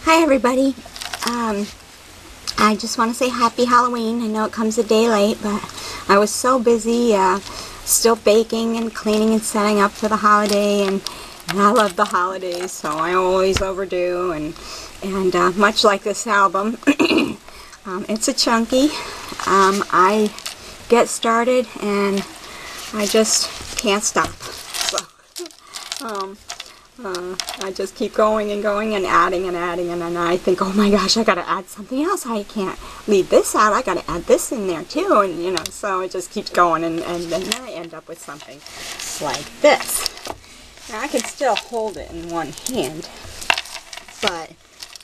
Hi everybody. I just want to say happy Halloween. I know it comes a day late, but I was so busy still baking and cleaning and setting up for the holiday, and I love the holidays, so I always overdo, and much like this album, it's a chunky. I get started and I just can't stop. So, I just keep going and going and adding, and then I think, oh my gosh, I gotta add something else. I can't leave this out. I gotta add this in there too, and you know, so it just keeps going, and then I end up with something like this. Now I can still hold it in one hand, but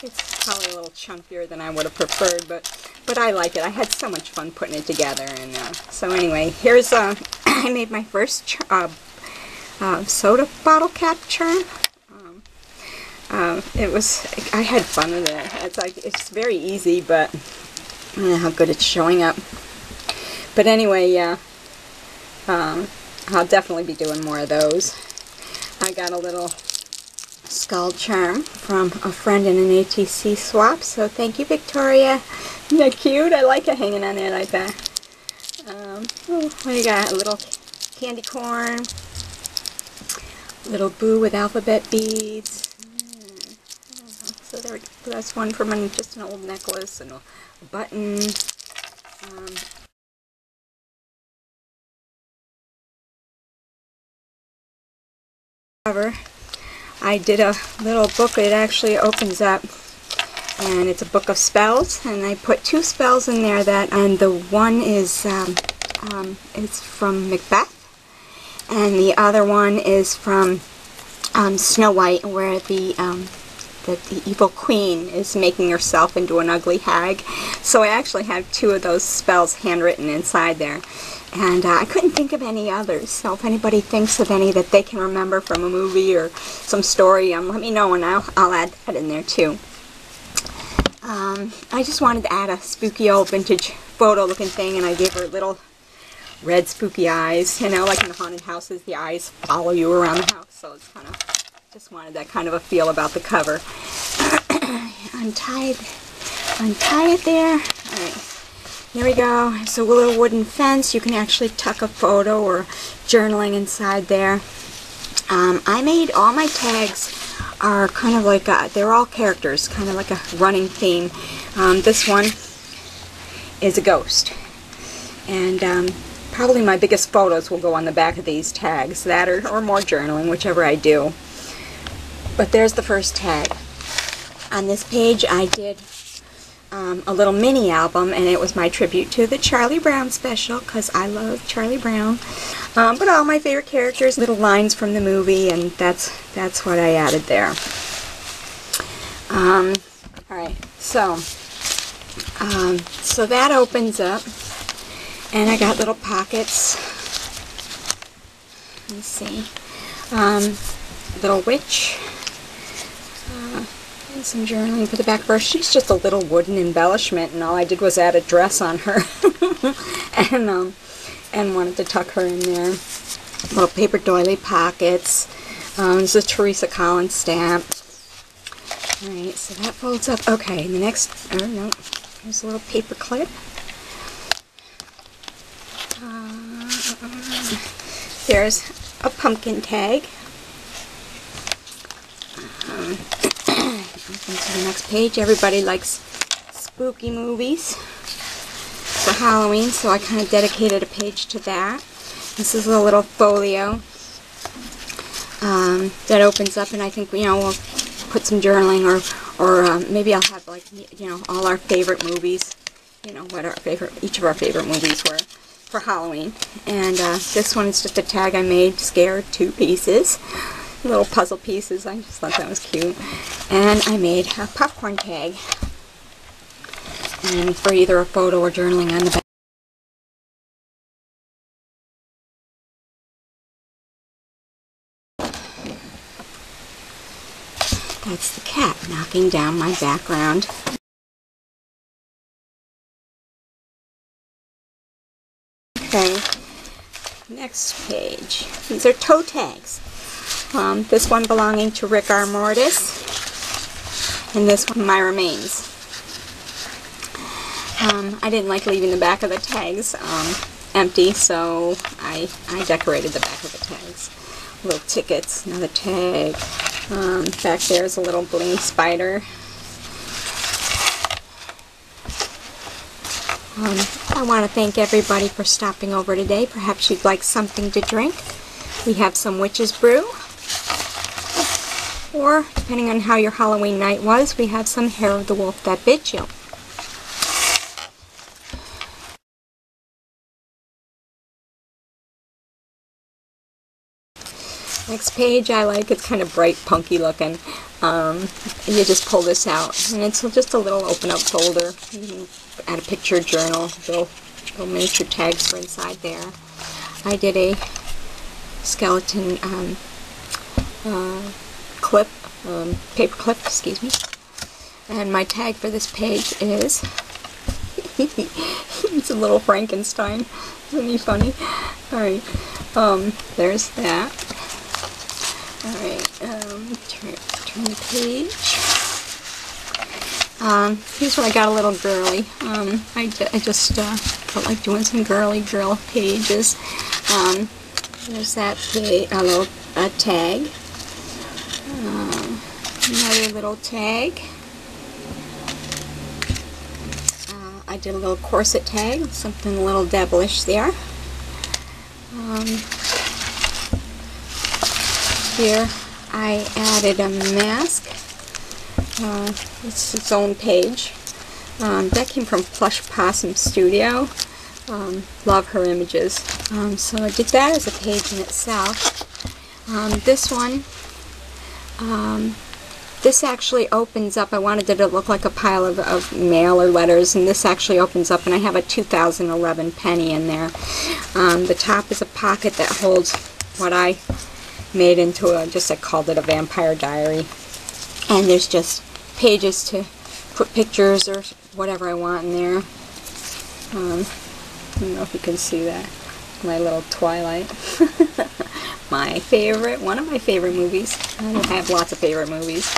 it's probably a little chunkier than I would have preferred, but I like it. I had so much fun putting it together, and so anyway, here's I made my first soda bottle cap charm. I had fun with it. It's very easy, but I don't know how good it's showing up. But anyway, yeah, I'll definitely be doing more of those. I got a little skull charm from a friend in an ATC swap, so thank you, Victoria. Isn't that cute? I like it hanging on there like that. What do you got? A little candy corn, little boo with alphabet beads. So there, that's one from just an old necklace, and a button. Cover. I did a little book. It actually opens up, and it's a book of spells, and I put 2 spells in there, and the one is it's from Macbeth, and the other one is from Snow White, where the evil queen is making herself into an ugly hag. So I actually have 2 of those spells handwritten inside there, and I couldn't think of any others. So if anybody thinks of any that they can remember from a movie or some story, let me know, and I'll add that in there too. I just wanted to add a spooky old vintage photo looking thing, and I gave her little red spooky eyes, you know, like in the haunted houses, the eyes follow you around the house. So it's kind of, just wanted that kind of a feel about the cover. untie it there. Alright, there we go. It's a little wooden fence. You can actually tuck a photo or journaling inside there. I made all my tags are kind of like they're all characters, kind of like a running theme. This one is a ghost, and probably my biggest photos will go on the back of these tags, that or more journaling, whichever I do. But there's the first tag. On this page I did a little mini album, and it was my tribute to the Charlie Brown special, because I love Charlie Brown. But all my favorite characters, little lines from the movie, and that's what I added there. Alright, so that opens up, and I got little pockets. Let's see. Little witch. And some journaling for the back of her. She's just a little wooden embellishment, and all I did was add a dress on her. and wanted to tuck her in there. Little paper doily pockets. This is a Teresa Collins stamp. Alright, so that folds up. Okay, the next, oh no, here's a little paper clip. There's a pumpkin tag. Open to the next page. Everybody likes spooky movies for Halloween, so I kind of dedicated a page to that. This is a little folio that opens up, and I think, you know, we'll put some journaling, or maybe I'll have, like, you know, all our favorite movies, you know, what each of our favorite movies were for Halloween. And this one is just a tag I made, scared, 2 pieces. Little puzzle pieces. I just thought that was cute. And I made a popcorn tag, and for either a photo or journaling on the back. That's the cat knocking down my background. Okay, next page. These are toe tags. This one belonging to Rick R. Mortis, And this one, My Remains. I didn't like leaving the back of the tags empty, so I decorated the back of the tags. Little tickets, another tag. Back there's a little bling spider. I want to thank everybody for stopping over today. Perhaps you'd like something to drink. We have some witch's brew. Or, depending on how your Halloween night was, we have some Hair of the Wolf That Bit You. Next page I like, it's kind of bright, punky looking. You just pull this out, and it's just a little open up folder. You can add a picture journal, little miniature tags for inside there. I did a skeleton clip, paper clip, excuse me. And my tag for this page is, it's a little Frankenstein. Isn't he funny? Alright, there's that. Alright, turn the page. Here's where I got a little girly. I just felt like doing some girly girl pages. There's that page, a little tag. Another little tag. I did a little corset tag, something a little devilish there. Here I added a mask. It's its own page. That came from Plush Possum Studio. Love her images. So I did that as a page in itself. This one, this actually opens up. I wanted it to look like a pile of mail or letters, and this actually opens up, and I have a 2011 penny in there. The top is a pocket that holds what I made into I called it a vampire diary. And there's just pages to put pictures or whatever I want in there. I don't know if you can see that. My little Twilight. My favorite, one of my favorite movies. I have lots of favorite movies.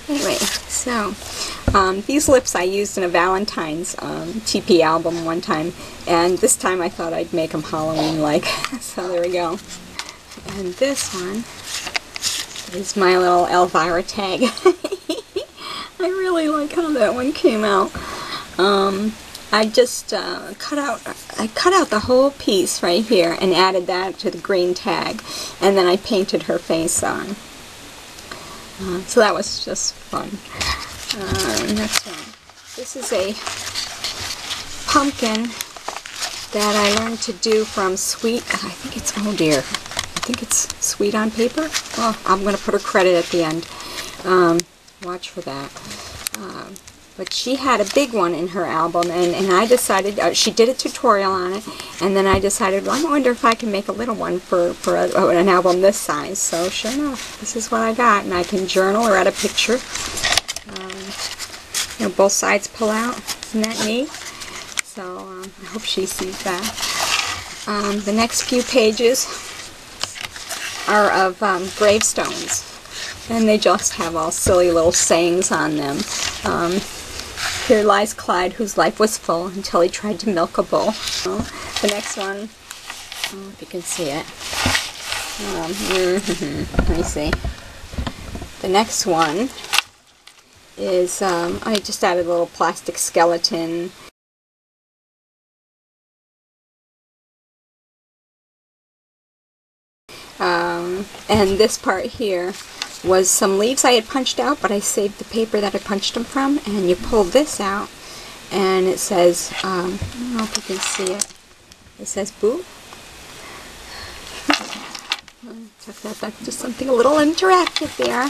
Anyway, so these lips I used in a Valentine's TP album one time, and this time I thought I'd make them Halloween-like. So there we go. And this one is my little Elvira tag. I really like how that one came out. I just cut out the whole piece right here and added that to the green tag, and then I painted her face on. So that was just fun. Next one. This is a pumpkin that I learned to do from Sweet. I think it's, oh dear. I think it's Sweet on Paper. Well, I'm going to put her credit at the end. Watch for that. But she had a big one in her album, and I decided, she did a tutorial on it, and then I decided, well, I wonder if I can make a little one for an album this size. So sure enough, this is what I got, and I can journal or add a picture. You know, both sides pull out. Isn't that neat? So I hope she sees that. The next few pages are of gravestones, and they just have all silly little sayings on them. Here lies Clyde, whose life was full until he tried to milk a bull. The next one, if you can see it. Let me see. The next one is, I just added a little plastic skeleton. And this part here was some leaves I had punched out, but I saved the paper that I punched them from, and you pull this out, and it says, I don't know if you can see it, it says boo. That's just something a little interactive there.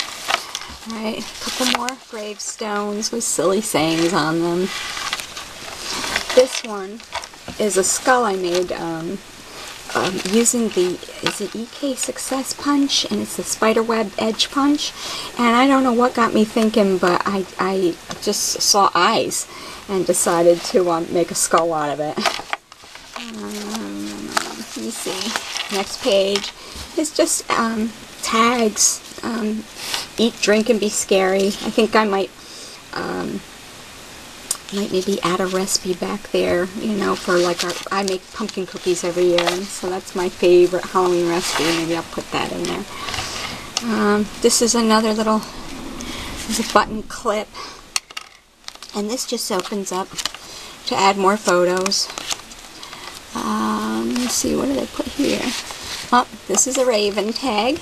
Alright, a couple more gravestones with silly sayings on them. This one is a skull I made using the, is it EK Success Punch? And it's the Spiderweb Edge Punch. And I don't know what got me thinking, but I just saw eyes and decided to make a skull out of it. Let me see. Next page is just tags eat, drink, and be scary. I think I might maybe add a recipe back there, you know, for like I make pumpkin cookies every year, and so that's my favorite Halloween recipe. Maybe I'll put that in there. This is another little, there's a button clip, and this just opens up to add more photos. Let's see, what did I put here? Oh, this is a raven tag,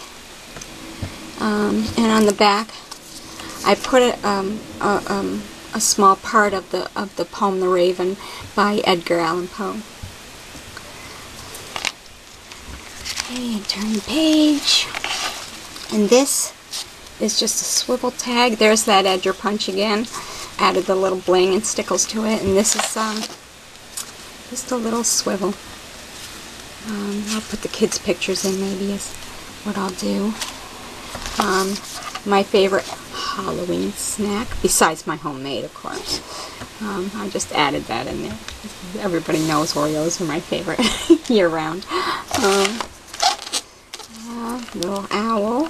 and on the back I put a small part of the poem "The Raven" by Edgar Allan Poe. Okay, and turn the page, and this is just a swivel tag. There's that edger punch again. Added the little bling and stickles to it, and this is just a little swivel. I'll put the kids' pictures in, maybe, is what I'll do. My favorite Halloween snack, besides my homemade, of course. I just added that in there. Everybody knows Oreos are my favorite year-round. Little owl.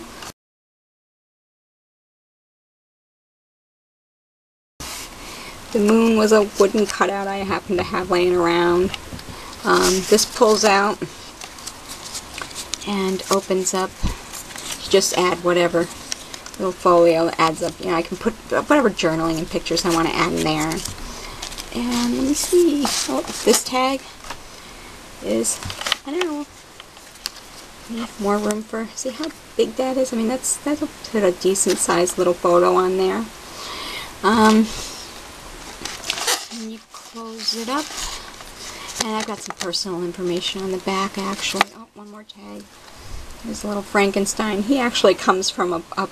The moon was a wooden cutout I happened to have laying around. This pulls out and opens up. You just add whatever little folio adds up. You know, I can put whatever journaling and pictures I want to add in there. And let me see. Oh, this tag is, I don't know, more room for, see how big that is? I mean, that'll put a decent sized little photo on there. And you close it up. And I've got some personal information on the back, actually. Oh, one more tag. There's a little Frankenstein. He actually comes from a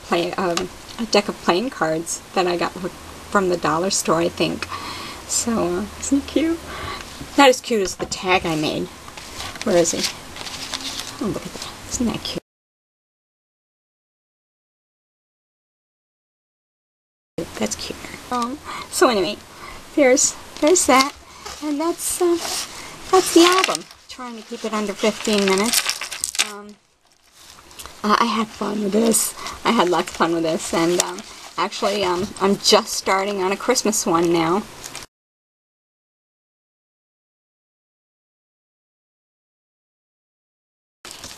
deck of playing cards that I got from the dollar store, I think. So, isn't he cute? Not as cute as the tag I made. Where is he? Oh, look at that. Isn't that cute? That's cuter. So anyway, there's that. And that's the album. Trying to keep it under 15 minutes. I had fun with this. I had lots of fun with this, and actually I'm just starting on a Christmas one now.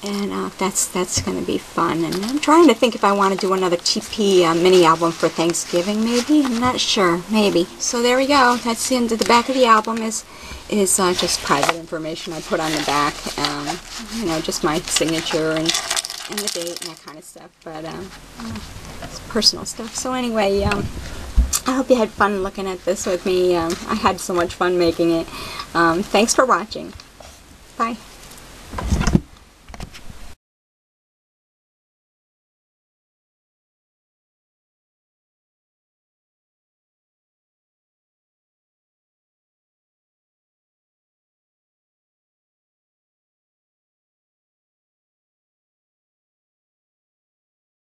And that's going to be fun. And I'm trying to think if I want to do another TP mini album for Thanksgiving, maybe. I'm not sure. Maybe. So there we go. That's the end of the back of the album is just private information I put on the back. You know, just my signature and the date and that kind of stuff. But it's personal stuff. So anyway, I hope you had fun looking at this with me. I had so much fun making it. Thanks for watching. Bye.